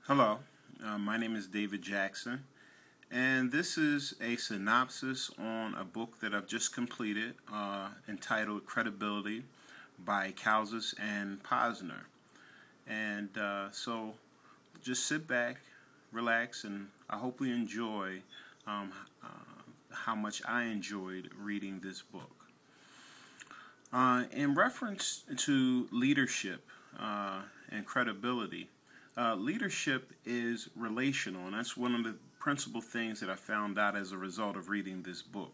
Hello, my name is David Jackson, and this is a synopsis on a book that I've just completed entitled Credibility by Calzas and Posner. And so just sit back, relax, and I hope you enjoy how much I enjoyed reading this book. In reference to leadership and credibility, leadership is relational, and that's one of the principal things that I found out as a result of reading this book.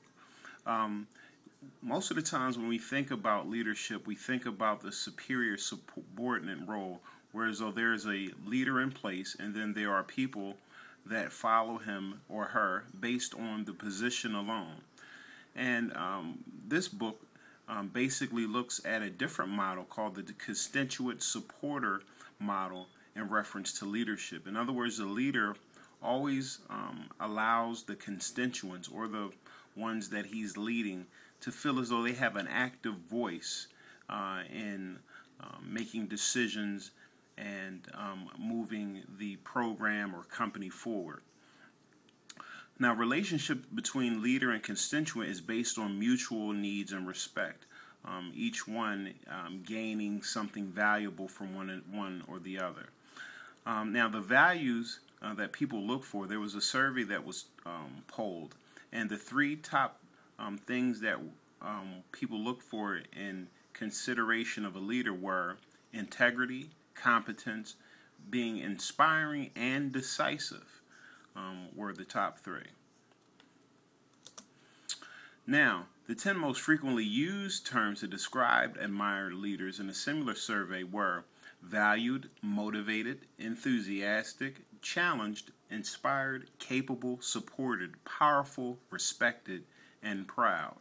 Most of the times when we think about leadership, we think about the superior subordinate role, whereas though there is a leader in place and then there are people that follow him or her based on the position alone. And this book basically looks at a different model called the constituent supporter model in reference to leadership. In other words, the leader always allows the constituents or the ones that he's leading to feel as though they have an active voice in making decisions and moving the program or company forward. Now, relationship between leader and constituent is based on mutual needs and respect. Each one gaining something valuable from one or the other. Now, the values that people look for, there was a survey that was polled, and the three top things that people look for in consideration of a leader were integrity, competence, being inspiring, and decisive were the top three. Now, the 10 most frequently used terms to describe admired leaders in a similar survey were valued, motivated, enthusiastic, challenged, inspired, capable, supported, powerful, respected, and proud.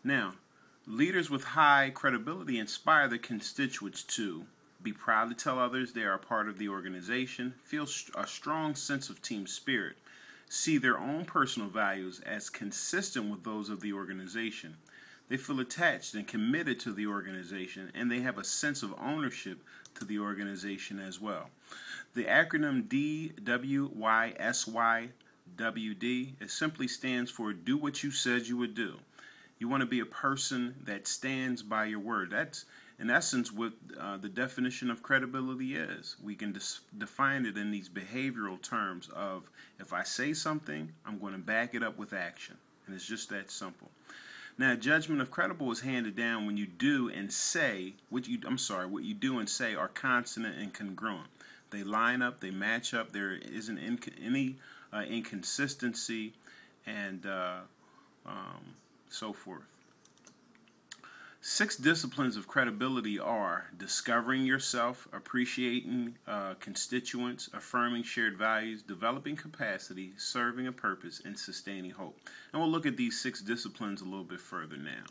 Now, leaders with high credibility inspire their constituents to be proud to tell others they are a part of the organization, feel a strong sense of team spirit, see their own personal values as consistent with those of the organization. They feel attached and committed to the organization, and they have a sense of ownership to the organization as well. The acronym DWYSYWD, it simply stands for Do What You Said You Would Do. You want to be a person that stands by your word. That's, in essence, what the definition of credibility is. We can define it in these behavioral terms of, if I say something, I'm going to back it up with action. And it's just that simple. Now, judgment of credible is handed down when you do and say what you do and say are consonant and congruent. They line up, they match up. There isn't any inconsistency, and so forth. 6 disciplines of credibility are discovering yourself, appreciating constituents, affirming shared values, developing capacity, serving a purpose, and sustaining hope. And we'll look at these 6 disciplines a little bit further now.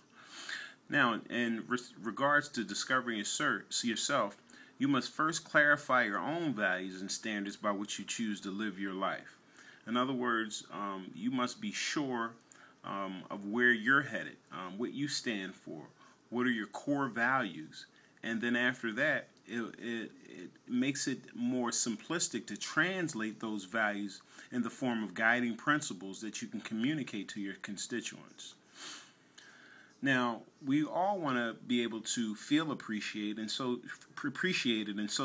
Now, in regards to discovering yourself, you must first clarify your own values and standards by which you choose to live your life. In other words, you must be sure of where you're headed, what you stand for. What are your core values? And then after that, it makes it more simplistic to translate those values in the form of guiding principles that you can communicate to your constituents. Now, we all want to be able to feel appreciated, and so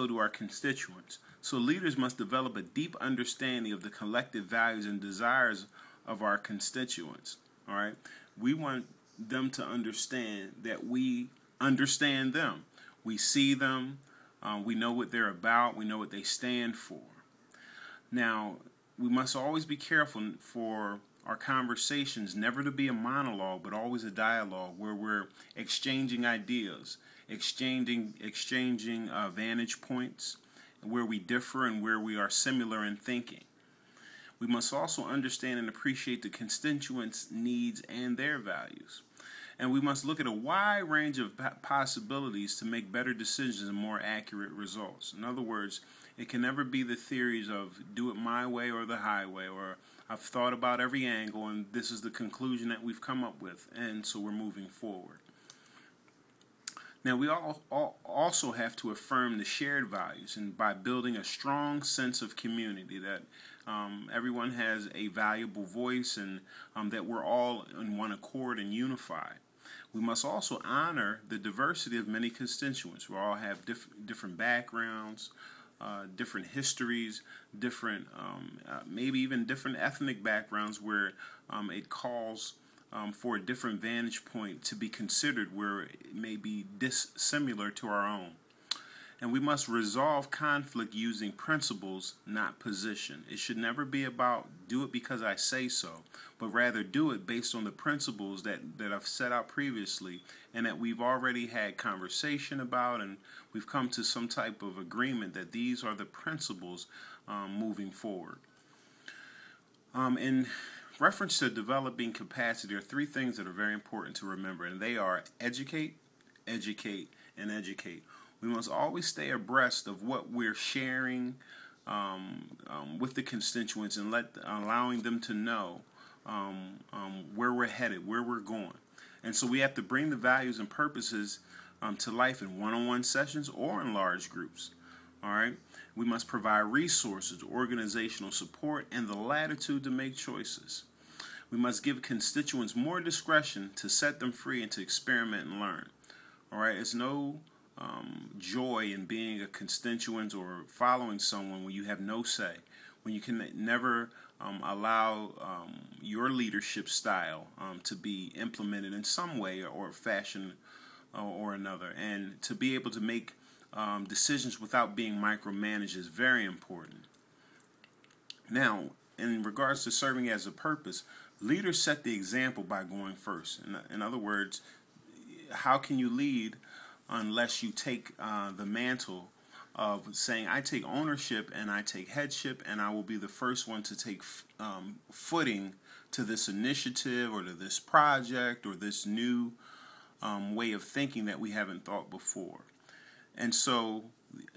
do our constituents. So leaders must develop a deep understanding of the collective values and desires of our constituents. All right? We want them to understand that we understand them. We see them. We know what they're about. We know what they stand for. Now, we must always be careful for our conversations never to be a monologue, but always a dialogue where we're exchanging ideas, exchanging vantage points, where we differ and where we are similar in thinking. We must also understand and appreciate the constituents' needs and their values. And we must look at a wide range of possibilities to make better decisions and more accurate results. In other words, it can never be the theories of do it my way or the highway, or I've thought about every angle and this is the conclusion that we've come up with, and so we're moving forward. Now, we all also have to affirm the shared values, and by building a strong sense of community that everyone has a valuable voice, and that we're all in one accord and unified. We must also honor the diversity of many constituents. We all have different backgrounds, different histories, different maybe even different ethnic backgrounds, where it calls for a different vantage point to be considered where it may be dissimilar to our own. And we must resolve conflict using principles, not position. It should never be about do it because I say so, but rather do it based on the principles that I've set out previously and that we've already had conversation about, and we've come to some type of agreement that these are the principles moving forward. In reference to developing capacity, there are three things that are very important to remember, and they are educate, educate, and educate. We must always stay abreast of what we're sharing with the constituents, and allowing them to know where we're headed, where we're going. And so we have to bring the values and purposes to life in one-on-one sessions or in large groups. All right. We must provide resources, organizational support, and the latitude to make choices. We must give constituents more discretion to set them free and to experiment and learn. All right. It's no joy in being a constituent or following someone when you have no say, when you can never allow your leadership style to be implemented in some way or fashion or another, and to be able to make decisions without being micromanaged is very important. Now, in regards to serving as a purpose, leaders set the example by going first. In other words, how can you lead unless you take the mantle of saying, I take ownership and I take headship, and I will be the first one to take footing to this initiative or to this project or this new way of thinking that we haven't thought before. And so,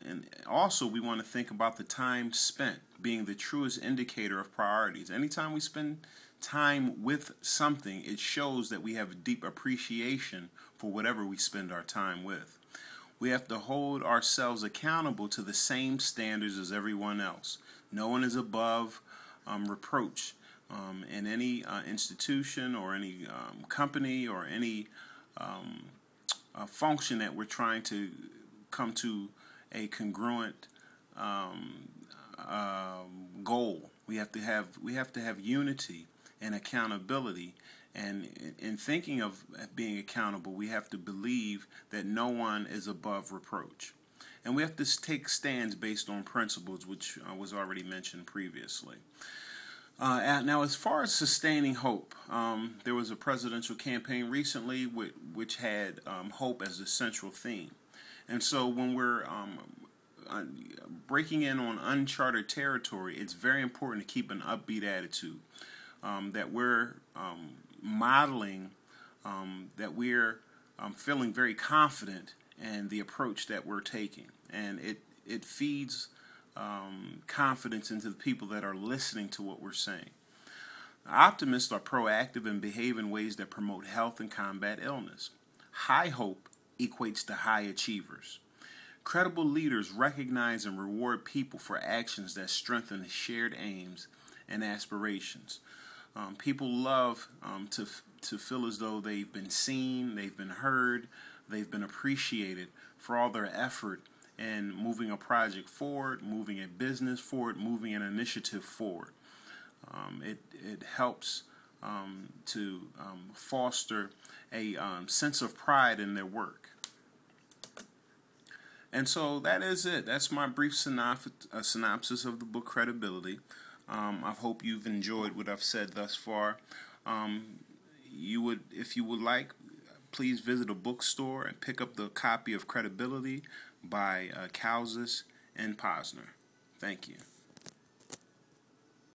and also we want to think about the time spent being the truest indicator of priorities. Anytime we spend time with something, it shows that we have a deep appreciation for whatever we spend our time with. We have to hold ourselves accountable to the same standards as everyone else. No one is above reproach in any institution or any company or any function that we're trying to come to a congruent goal. We have to have unity and accountability. And in thinking of being accountable, we have to believe that no one is above reproach. And we have to take stands based on principles, which was already mentioned previously. Now, as far as sustaining hope, there was a presidential campaign recently which had hope as the central theme. And so when we're breaking in on uncharted territory, it's very important to keep an upbeat attitude, that we're modeling, that we're feeling very confident in the approach that we're taking. And it feeds confidence into the people that are listening to what we're saying. Optimists are proactive and behave in ways that promote health and combat illness. High hope equates to high achievers. Credible leaders recognize and reward people for actions that strengthen shared aims and aspirations. People love to feel as though they've been seen, they've been heard, they've been appreciated for all their effort in moving a project forward, moving a business forward, moving an initiative forward. It helps to foster a sense of pride in their work. And so that is it. That's my brief synopsis of the book Credibility. I hope you've enjoyed what I've said thus far. If you would like, please visit a bookstore and pick up the copy of Credibility by Kausas and Posner. Thank you.